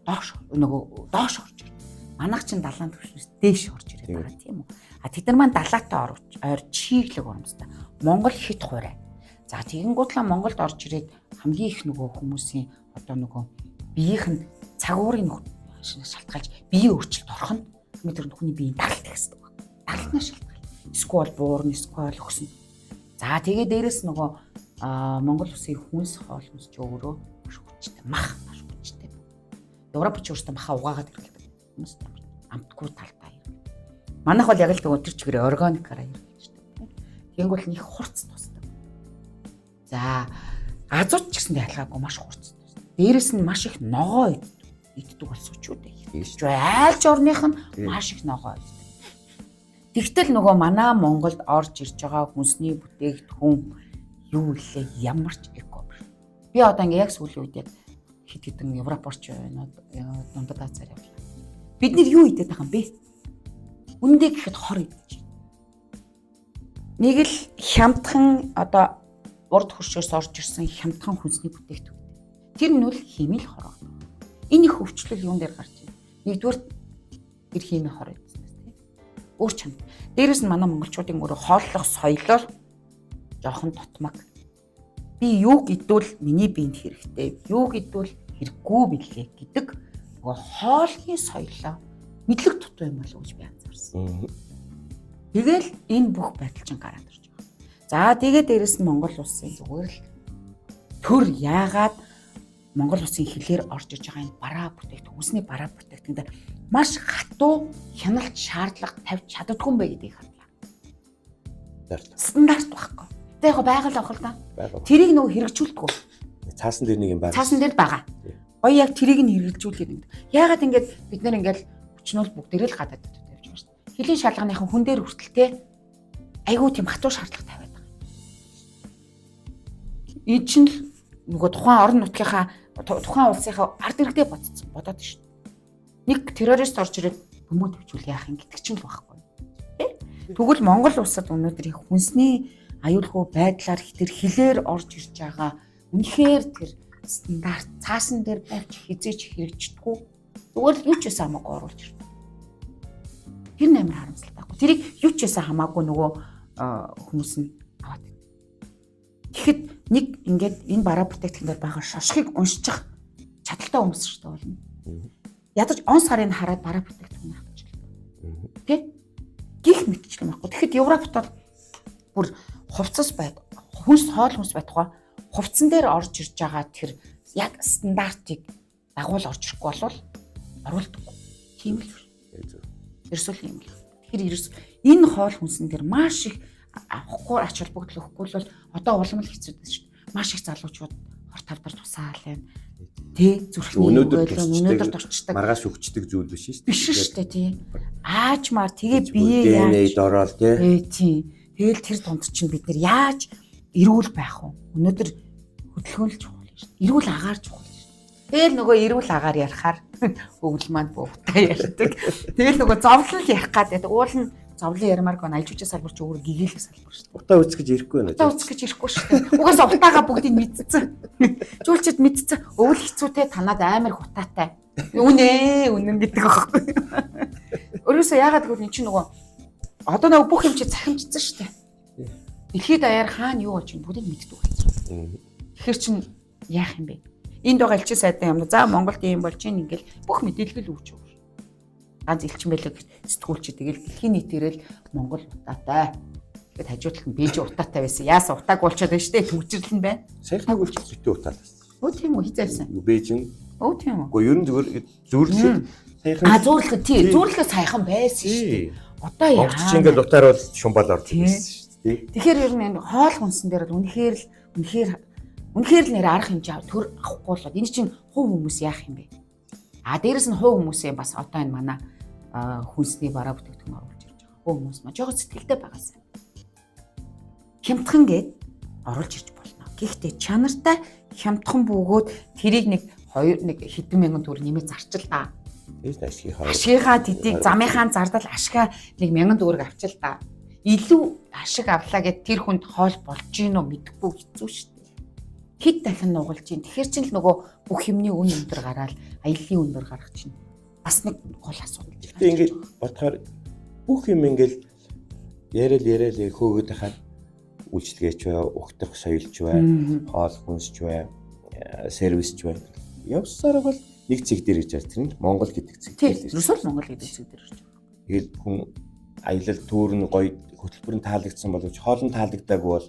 доош орж байна. Манайх чинь далайн түвшнээс дээш орж ирээд байгаа тийм үү. Тэд нар маань далаатаа ойр чиглэг урамстай. Монгол хит хуурай. За тэгэнгүүтлээ Монголд орж ирээд хамгийн их нөгөө хүмүүсийн одоо нөгөө биеийнх нь цагуурын шалтгаалж биеийн өөрчлөлт орох нь тэр хүний биеийн даралт гэсэн үг. Даралтнаа шалтгаал. Эсвэл буурна, эсвэл өгсөн. За тэгээ дээрэс нөгөө Монгол улсын хүнс хоол хүнс ч өөрөө маш хүчтэй, мах маш хүчтэй. Европ ч өөртөө махаа угаагаад ирдэг хүмүүс амтгүй талбай. Манайх бол яг л тэр чигээр органикаараа ирдэг. Тэгэнгүүт нэг хурц тусдаг. За газууч ч гэсэндээ ялгаагүй маш хурц тусдаг. Дээрэс нь маш их ногоо иддэг болсон ч үү дээ. Айлч орных нь маш их ногоо иддэг. Тэгтэл нөгөө манай Монголд орж ирж байгаа хүнсний бүтээгдэхүүн юу вэ? Ямар ч эко биш. Би одоо ингээ яг сүүлийн үед хэд хэдэн Европ орч байна. Дундад Азаар явлаа. Бид нэр юу идээд байгаа юм бэ? Үндэ гэхэд хор идэж байна. Нэг л хямдхан одоо урд хөршөөс орж ирсэн хямдхан хүнсний бүтээгдэхүүн. Тэр нь бол химэл хороо. Энэ их хөвчлөл юун дээр гарч байна? Нэгдүгээр тэр химийн хор идсэн. Өөр чанд. Дээрээс нь манай монголчуудын өөрөө хооллох соёлоор жоохон тутмаг. Би юу гэдвэл миний биед хэрэгтэй, юу гэдвэл хэрэггүй билээ гэдэг нөгөө хоолны соёлоо мэдлэг дутуу юм болов уу гэж би анзаарсан. Тэгэл энэ бүх байдал чинь гараад ирж байгаа. За тэгээд дээрээс нь Монгол улсын зүгээр л төр яагаад Монгол улсын хилээр орж иж байгаа энэ бараа бүтээгдэхүүн, хүнсний бараа бүтээгдэхүүнд маш хатуу хяналт шаардлага тавьж чаддгүй юм бэ гэдгийг харлаа. Стандарт байхгүй. Тэ яг байгаль авах л да. Тэрийг нөгөө хэрэгжүүлдэг. Цаасан дээр нэг юм байна. Цаасан дээр байгаа. Гоё яг тэрийг нь хэрэгжүүлэх юм. Яагаад ингэж бид нэр ингээл өчнөл бүгдээрээ л гадаад тавьж байгаа шүү дээ. Хилийн шалганыхан хүн дээр хүртэлтэй айгүй тийм хатуу шаардлага тавиад байгаа. Энэ чинь л нөгөө тухайн орон нутгийнхаа тухайн улсынхаа ард иргэдээ бодоод шүү. Нэг террорист орж ирээд бөмбөг төвчүүл яах юм гэдэг чинь л байхгүй. Тэгвэл Монгол улсад өнөөдөр хүнсний аюулгүй байдлаар тэр хилээр орж ирж байгаа үнэхээр тэр стандарт цаасан дээр байвч хизээч хэрэгждэггүй. Зүгээр л юу ч байсан хамаагүй оруулж ирдэг. Тэр нэмэр харамсалтай. Тэрийг юу ч байсан хамаагүй нөгөө хүмүүс нь аваад. Тэгэхэд нэг ингээд энэ бараа бүтээгдэхүүнээр байгаа шошхыг уншчих чадaltaй хүмүүс шүү дээ болно. Ядаж он сарын хараад бараа бүтээгдэхүүн авчихлаа. Тэ? Гих мэдчихлээ байхгүй. Тэгэхэд Европт бол бүр хувцас байд. Хүнс хоол хүнс байтугай хувцсан дээр орж ирж байгаа тэр яг стандартыг дагуул орж ирэхгүй болвол оруулдаггүй. Тийм л. Ерөөсөө юм л. Тэгэхээр энэ хоол хүнсэн дээр маш их авахгүй ач холбогдол өгөхгүй бол одоо улам л хэцүү дээ шүү дээ. Маш их залуучууд хор тавдар тусаал байна. Тэ зүрхний өнөөдөр торчдаг маргааш өгчдөг зүйл биш шүү дээ. Биш шүү дээ тий. Аажмаар тэгээ бие яаж дороол тий. Тэгэл тэр тунд чинь бид нар яаж эрүүл байх вэ? Өнөөдөр хөдөлгөөн л чухал шүү дээ. Эрүүл агаар чухал шүү дээ. Тэгэл нөгөө эрүүл агаар ярихаар өвөл маань буутаа ярьдаг. Тэгэл нөгөө зовлон ярих гэдэг. Уул нь зовлон ярмаар гоо альжууч салбар ч өөр гэгээлэх салбар шүү дээ. Утаа үцгэж ирэхгүй байна. Утаа үцгэж ирэхгүй шүү дээ. Угаас утаагаа бүгдийг мэдсэн. Жуулчид мэдсэн. Өвөл хэцүүтэй танаад амар хутаатай. Үнэн гэдэг аахгүй. Өөрөөсөө яагаад гэвэл эн чинь нөгөө одоо нөгөө бүх юм чи цахимжсан шүү дээ. Дэлхийд даяар хаана юу болж байна бүгдийг мэддэг болсон. Тэгэхээр чин яах юм бэ? Энд байгаа элчин сайдын юм. За Монголд ийм болж ийн ингээл бүх мэдээлэл өгч өгч. Ганц элчин байлиг сэтгүүлч тэгэл дэлхийн нийтээрэл Монгол утаатай. Тэгэхэд хажуудлах нь Бээжин утаатай байсан. Яасан утааг болчиход байна шүү дээ. Төвчрөл нь байна. Сайхан үйлчлэл зүйтэй утаатай. Өө тийм үү хизээсэн. Бээжин. Өө тийм үү. Гэхдээ ер нь зөвөрлөд сайхан. Зөөрлөхөд тий. Зөөрлөхөд сайхан байсан шүү дээ. Одоо яа. Монголч ингээд утаар бол шумбал орж ирсэн шүү дээ. Тэгэхээр ер нь энэ хоол хүнсэн дээр бол үнэхээр л нэр арга хэмжээ төр авахгүй болоод энэ чинь хувь хүмүүс яах юм бэ? Дээрэс нь хувь хүмүүсээ бас одоо энэ манай хүнсний бараа бүтээгдэхүүн оруулж ирж байгаа. Хувь хүмүүс маань жоохон сэтгэлтэй байгаасаа. Хямдхан гээд оруулж ирж болно. Гэхдээ чанартай хямдхан бөгөөд тэрийг нэг хэдэн мянган төгрөг нэмээд зарчил та. Ашигийнхаа тэдийг замынхаа зардал ашгаа 1000 төгрөг авчил та. Илүү ашиг авлаа гэд тэр хүнд хоол болж гин үү мэдэхгүй хэцүү шүү дээ. Хэд дахин нугалж гин. Тэгэхээр чинь л нөгөө бүх юмний үн өндөр гараад аяллаа өндөр гарах чинь. бас нэг гол асуудал. Гэтэ ингээд бодохоор бүх юм ингээд яриад хөөгд хахад үйлчлэгээч бай, ухтах соёлч бай, хоол хүнсч бай, сервисч бай. Явсаар бол нэг цэг дээр гэж тэр нь Монгол гэдэг цэг дээр. Ерөөсөө Монгол гэдэг цэг дээр ирж байгаа. Тэгээд хүн аялал түүр нь гоё хөтөлбөр нь таалагдсан боловч хоол нь таалагдаагүй бол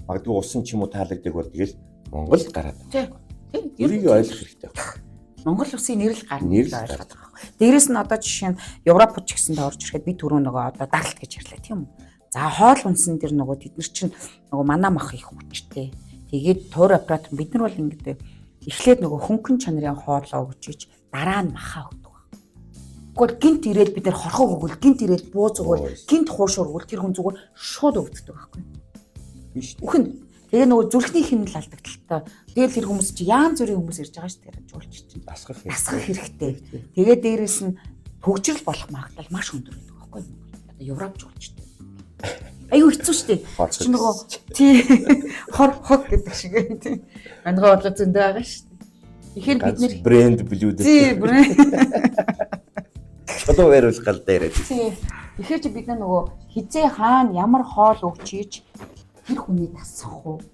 магадгүй усан ч юм уу таалагдаг бол тэгэл Монгол гараад байна. Тийм. Тэрийг ойлгох хэрэгтэй байна. Монгол улсын нэрэл гарна гэж ойлгоод байгаа. Дээрээс нь одоо жишээ нь Европ ч гэсэндээ орж ирэхэд би түрүү нөгөө одоо даралт гэж ярьлаа тийм үү. За хоол хүнсэн дээр нөгөө тэд нар чинь нөгөө манаа мах их хүчтэй. Тэгээд туур оператор бид нар бол ингэдэг эхлээд нөгөө хөнгөн чанарын хоолоо өгчиж дараа нь махаа өгдөг. Гэхдээ гинт ирээд бид нар хорхог өгвөл гинт ирээд бууз өгвөл гинт хуушуур өгвөл тэр хүн зүгээр шууд өгдөг байхгүй. Биш. Үхэн тэгээ нөгөө зүрхний хэмнэл алдагдaltaа. Тэгэл тэр хүмүүс чи яан зүрийн хүмүүс ирж байгаа шүү дээ. Жуулч чинь Дасгах хэрэгтэй. Тэгээ дээрэс нь төгжрөл болох магадлал маш өндөр байдаг байхгүй юу? Одоо Европ жуулчтай. Аюу хэцүү шүү дээ. Чи нөгөө тий хог гэдэг шиг тийм. Ангай бодлоо зөндөө байгаа шүү дээ. Тэгэхээр бид нэр брэнд блюд. Тий брэнд. Одоо яриулах гал дээрээ. Тий. Тэгэхээр чи бид нөгөө хизээ хаана ямар хоол өгчиж тэр хүний тасах уу?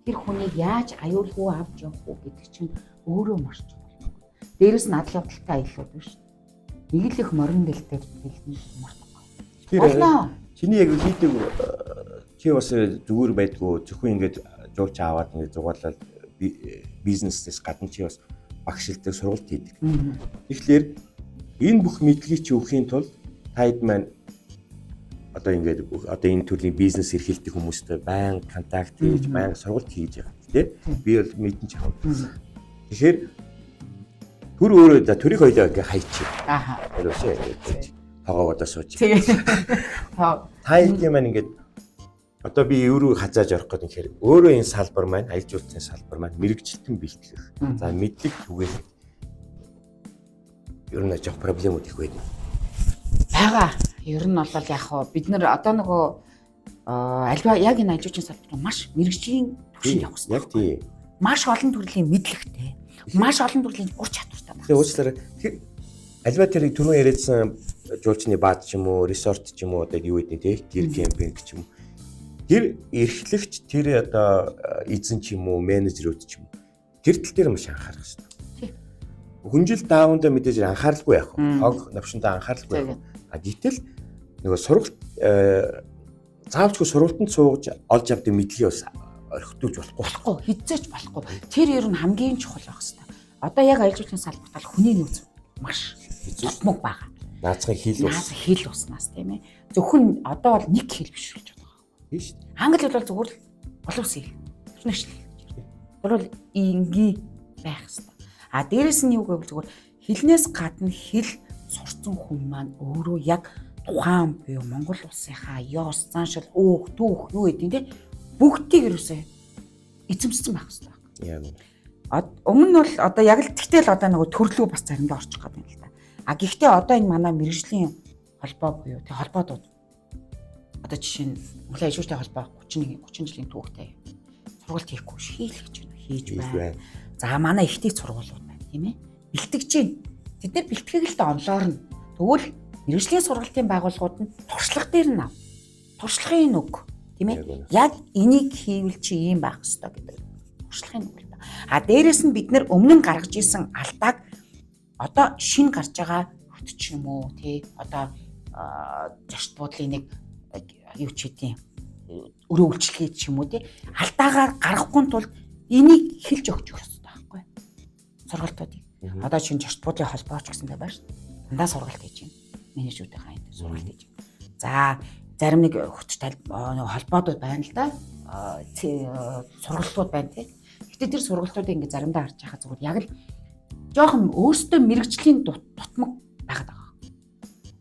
Тэр хүнийг яаж аюулгүй авч явах уу гэдэг чинь өөрөө марч байгаа. Дээрээс нь адал явдалтай аялууд байна шүү дээ. Нэг л их морин дэлтэй дэлгэн мартахгүй. Тэр чиний яг хийдэг чи бас зүгээр байдгүй зөвхөн ингээд жуулч аваад ингээд зугаалал бизнесээс гадна чи бас багшилдаг сургалт хийдэг. Тэгэхээр энэ бүх мэдлэгийг чи өгөхийн тулд таад маань одоо ингээд одоо энэ төрлийн бизнес эрхэлдэг хүмүүстэй байн контакт хийж байн сургалт хийж байгаа тийм би бол мэдэн ч авах. Тэгэхээр төр өөрөө төрийг хоёлоо ингээ хайчих. Ааха. Ерөөсөө тоогоодоо сууж. Та ийм маань ингээд одоо би өөрөө хазааж орох гэдэг юм хэрэг өөрөө энэ салбар маань аялал жуулчлалын салбар маань мэрэгчлэн бэлтгэх. За мэдлэг түгээх. Ер нь жоох проблемууд их байна. Бага. Ер нь бол яг хоо бид нар одоо нөгөө альва яг энэ аялал жуулчлалын салбар маш мэрэгжлийн түвшинд явах хэрэгтэй. Яг тийм. Маш олон төрлийн мэдлэгтэй. Маш олон төрлийн ур чадвартай байна. Тэгээ уучлаарай. Тэр альва тэр түрүү яриадсан жуулчны бааз ч юм уу, resort ч юм уу одоо юу гэдэг те гэр кемпинг ч юм уу. Тэр эрхлэгч тэр одоо эзэн ч юм уу, менежерүүд ч юм уу. Тэр тал дээр маш анхаарах хэрэгтэй. Хүнжил даавндаа мэдээж анхааралгүй яах вэ? Хог навшинтаа анхааралгүй яах вэ? А гэтэл нөгөө сургалт заавчгүй сургалтанд суугаж олж авдаг мэдлэгийг бас орхитуулж болохгүй. Хизээч болохгүй. Тэр ер нь хамгийн чухал байх хэрэгтэй. Одоо яг аялал жуулчлалын салбарт бол хүний нөөц маш хэцүү байгаа. Наацхан хил ус. Наацхан хил уснаас тийм ээ. Зөвхөн одоо бол нэг хил биш болж байгаа. Биш. Англи бол зүгээр л олон ус хэл. Нэшл. Тэгвэл ингийн байх хэрэгтэй. А дээрэс нь юу гэвэл зүгээр хилнээс гадна хил сурцсан хүн маань өөрөө яг тухайн буюу Монгол улсынхаа ёс, заншил, өөх, түүх юу гэдэг тийм бүгдийг юусаа эзэмссэн байх хэрэгтэй. Яг. Өмнө нь бол одоо яг л тэгтэл одоо нөгөө төрлөө бас заримдаа орчих гээд байна л да. А гэхдээ одоо энэ манай мэрэгжлийн холбоо буюу тэг холбоодууд одоо жишээ нь Монголын ижүүртэй холбоо 30 жилийн түүхтэй сургалт хийхгүй хийх гэж байна. Хийж байна. За манай ихтэй сургуулиуд байна тийм ээ. Бэлтгэж чинь тэд нар бэлтгийг л онлоор нь тэгвэл мэрэгжлийн сургалтын байгууллагууд нь туршлага дээр нь ав. Туршлагын нүг тийм ээ. Яг энийг хийвэл чи ийм байх ёстой гэдэг туршлагын нүг. А дээрэс нь бид нэр өмнө нь гаргаж исэн алдааг одоо шинэ гарч байгаа хөтч юм уу тий одоо жашт буудлын нэг юу ч хэдийн өрөө үйлчлэгээ ч юм уу тий алдаагаар гаргахгүй тулд энийг хэлж өгч хэрэгтэй байхгүй сургалтуудыг. Одоо шинэ жашт буудлын холбоо ч гэсэн байна шүү дээ. Дандаа сургалт хийж байна. Менежерүүдийн хаянд сургалт хийж байна. За зарим нэг хөтч холбоодууд байна л да. Сургалтууд байна тий. Гэтэ тэр сургалтуудыг ингээ заримдаа харж байхад зүгээр яг л жоохон өөртөө мэрэгжлийн дутмаг байгаад байгаа.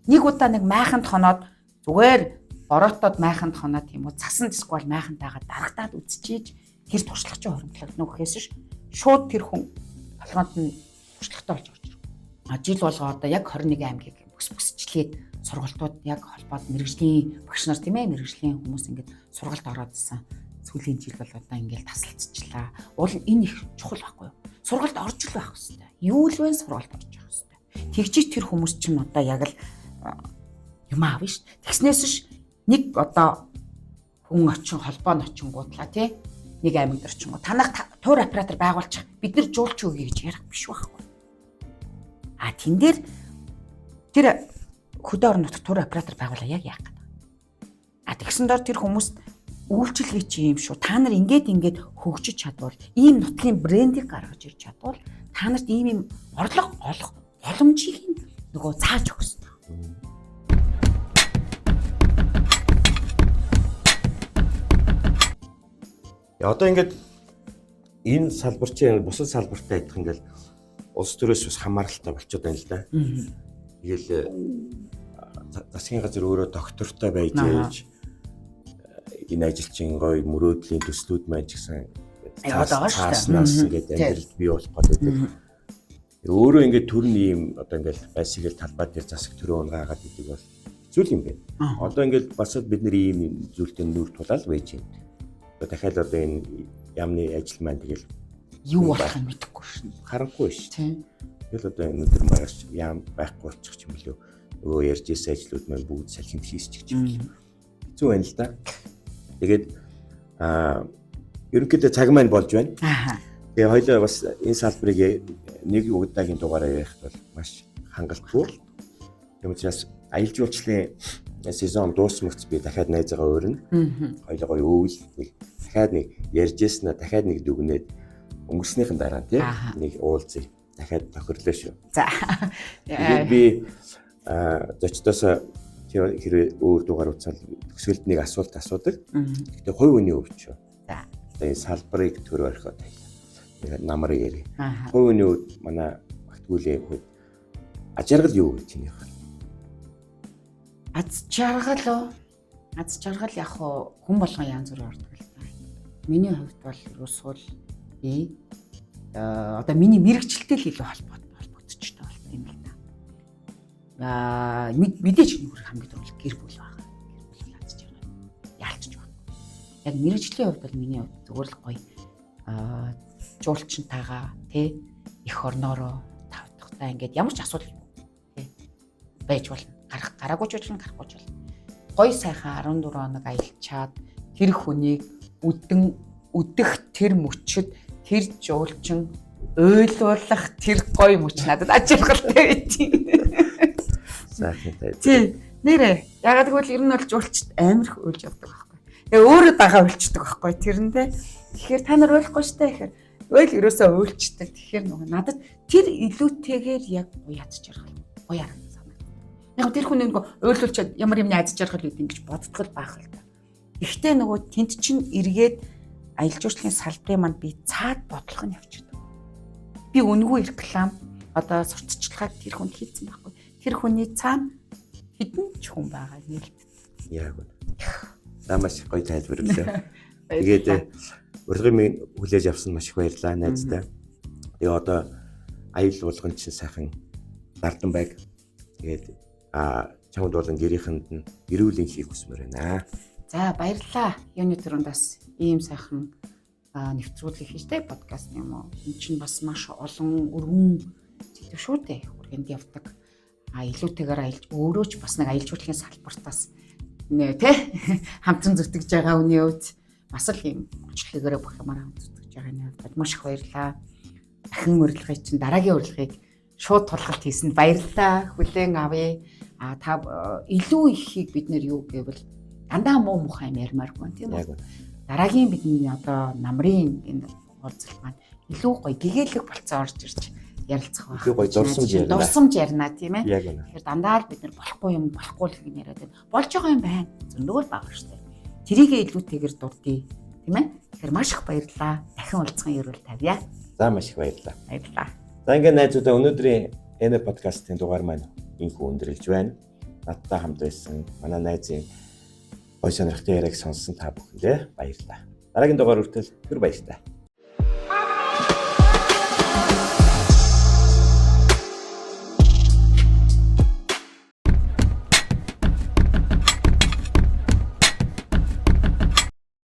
Нэг удаа нэг майханд хоноод зүгээр бороотоод майханд хоноод тийм үү цасан дисквал майхантайгаа дарагдаад үзчихээж тэр туршлагачийн хоримтлал нөхөхөөс ш шууд тэр хүн толгойд нь туршлагатай болж орж ирв. Жил болгоо одоо яг 21 аймгийг бүсчлээд сургалтууд яг холбоод мэрэгжлийн багш нар тийм ээ мэрэгжлийн хүмүүс ингээд сургалт ороодсан. Сүүлийн жил бол одоо ингээд тасалцчихлаа. Уул энэ их чухал байхгүй юу? Сургалт орж л байх хэрэгтэй. Юу л вэ сургалт орж явах хэрэгтэй. Тэгжиж тэр хүмүүс чинь одоо яг л юм аав шүү. Тэгснээс ш нэг одоо хүн очин холбоо нь очингуудлаа тий. Нэг аймагт орчингуу танах тур оператор байгуулчих. Бид нар жуулч өгье гэж ярих биш байхгүй. А тэн дээр тэр хөдөө орон нутгад тур оператор байгуулаа яг яах гэдэг. А тэгсэн дор тэр хүмүүст үйлчлэгээ чи юм шүү. Та нар ингээд хөгжиж чадвал, ийм нутгийн брендийг гаргаж ирж чадвал та нарт ийм орлого олох боломжийг нөгөө зааж өгсөн. Одоо ингээд энэ салбар чинь бусад салбартай адилхан ингээл улс төрөөс бас хамааралтай болчиход байна л да. Тэгэл засгийн газар өөрөө доктортой байж ээж энэ ажилчин гоё мөрөөдлийн төслүүд маань ч гэсэн цааснаас ингээд амьдралд бий болох гэдэг. Өөрөө ингээд төрний юм одоо ингээд байсгал талбай дээр засаг төрөө унгаагаад идэг бол зүйл юм байна. Одоо ингээд бас бид нар ийм зүйлтэй нүүр тулаал байж байна. Дахиад одоо энэ яамны ажил маань тэгэл юу болох нь мэдэхгүй шин. Харанхуй шүү. Тэгэл одоо өнөөдөр маргааш яам байхгүй болчих юм билүү. Өө ярьж ирсэн ажлууд маань бүгд салхинд хийсчих юм билүү. Хэцүү байна л да. Тэгээд ерөнхийдөө цаг маань болж байна. Тэгээ хоёлоо бас энэ салбарыг нэг удаагийн дугаараар ярих бол маш хангалтгүй. Тэгм учраас аялал жуулчлалын сезон дуусмагц би дахиад найзаагаа өөрнө. Хоёлоо гоё өвөл дахиад нэг ярьжсэн дахиад нэг дүгнээд өнгөрснийхэн дараа тийм нэг уулзъя. Дахиад тохирлоо шүү. За. Тэгээд би зочдоос хэрвээ өөр дугаар уцаал төсөөлд нэг асуулт асуудаг. Гэхдээ хувь хүний хувьд шүү. За. Тэгээд салбарыг төр орхиод байлаа. Намар яри. Хувь хүний хувьд манай Бактгуулийн хувьд ажиргал юу гэж чинийх вэ? Аз жаргал яг хүн болгон янз бүр ордог л та. Миний хувьд бол ерөөсөө би одоо миний мэрэгчлэлтэй л илүү холбогдчихтой бол юм л да. Мэдээж нүүр хамгийн түрүүл гэр бүл байгаа. Гэр бүл аз жаргал яалчж байна. Яг мэрэгжлийн хувьд бол миний хувьд зүгээр л гоё жуулчнтайгаа тий эх орноороо тавтахтаа ингээд ямар ч асуудал тий байж болно. Гараагүй ч болно, гарахгүй ч болно. Гоё сайхан 14 хоног аялчаад тэр хүнийг өдөх тэр мөчөд тэр жуулчин ойлуулах тэр гоё мөч надад ажиргалтай байдیں۔ Сайхантай. Тий. Нэрээ ягаад гэвэл ер нь бол жуулчд амар их уйлж явдаг байхгүй. Тэгээ өөрөө дагаа уйлчдаг байхгүй тэрэндээ. Тэгэхээр та нар ойлгохгүй штэ гэхээр ойл ерөөсөө уйлчдаг. Тэгэхээр нөгөө надад тэр илүүтэйгээр яг гоё ядж жаргал. Гоё арга. Яг тэр хүн нэг ойлуулчаад ямар юм ядж жаргал үүд ингэж бодтгол байх л та. Гэхдээ нөгөө тент чин эргээд аялал жуулчлалын салбарын манд би цаад бодлого нь явчихдаг. Би үнгүй реклам одоо сурталчилгааг тэр хүнд хийсэн байхгүй. Тэр хүний цаана хэдэн ч хүн байгаа нээлттэй. Яг үнэ. Намайг гоё тайлбар өглөө. Тэгээд урилгын минь хүлээж авсан маш их баярлалаа найздаа. Тэгээ одоо аюул болгон чинь сайхан дардан байг. Тэгээд чамд болон гэрийнхэнд нь эрүүл хийх хүсмээр байна. За баярлалаа. Юуны төрөндөөс ийм сайхан нэвтрүүлэг хийжтэй подкаст юм уу. Энд чинь бас маш олон өргөн зүйл шүү дээ. Хүргэнд явдаг. Илүүтэйгээр аялж өөрөө ч бас нэг аялал жуулчлалын салбартаас нэ тэ хамтран зүтгэж байгаа хүний хувьд бас л юм өчлөгөөрөө бүх юмараа зүтгэж байгаа нь маш их баярлалаа. Дахин урилгыг чинь дараагийн урилгыг шууд тулгалт хийсэнд баярлалаа. Хүлээн авъя. Та илүү ихийг бид нэр юу гэвэл дандаа муу мухай ярмааргүй тийм үү? Дараагийн бидний одоо намрын энэ уулзалт маань илүү гоё гэгээлэг болцоо орж ирж ярилцах байх. Илүү гоё дурсамж ярина тийм ээ. Яг үнэ. Тэгэхээр дандаа л бид нар болохгүй юм болохгүй л гэж яриад байна. Болж байгаа юм байна. Зөндөө л бага штэ. Тэрийгээ илүүтэйгээр дурдъя тийм ээ. Тэгэхээр маш их баярлалаа. Дахин уулзсан ерөөл тавья. За маш их баярлалаа. Баярлалаа. За ингээд найзуудаа өнөөдрийн энэ подкастын дугаар маань инхүү өндөрлж байна. Надтай хамт байсан манай найзын гоё сонирхолтой яриаг сонссон та бүхэндээ баярлалаа. Дараагийн дугаар хүртэл түр баярлалаа.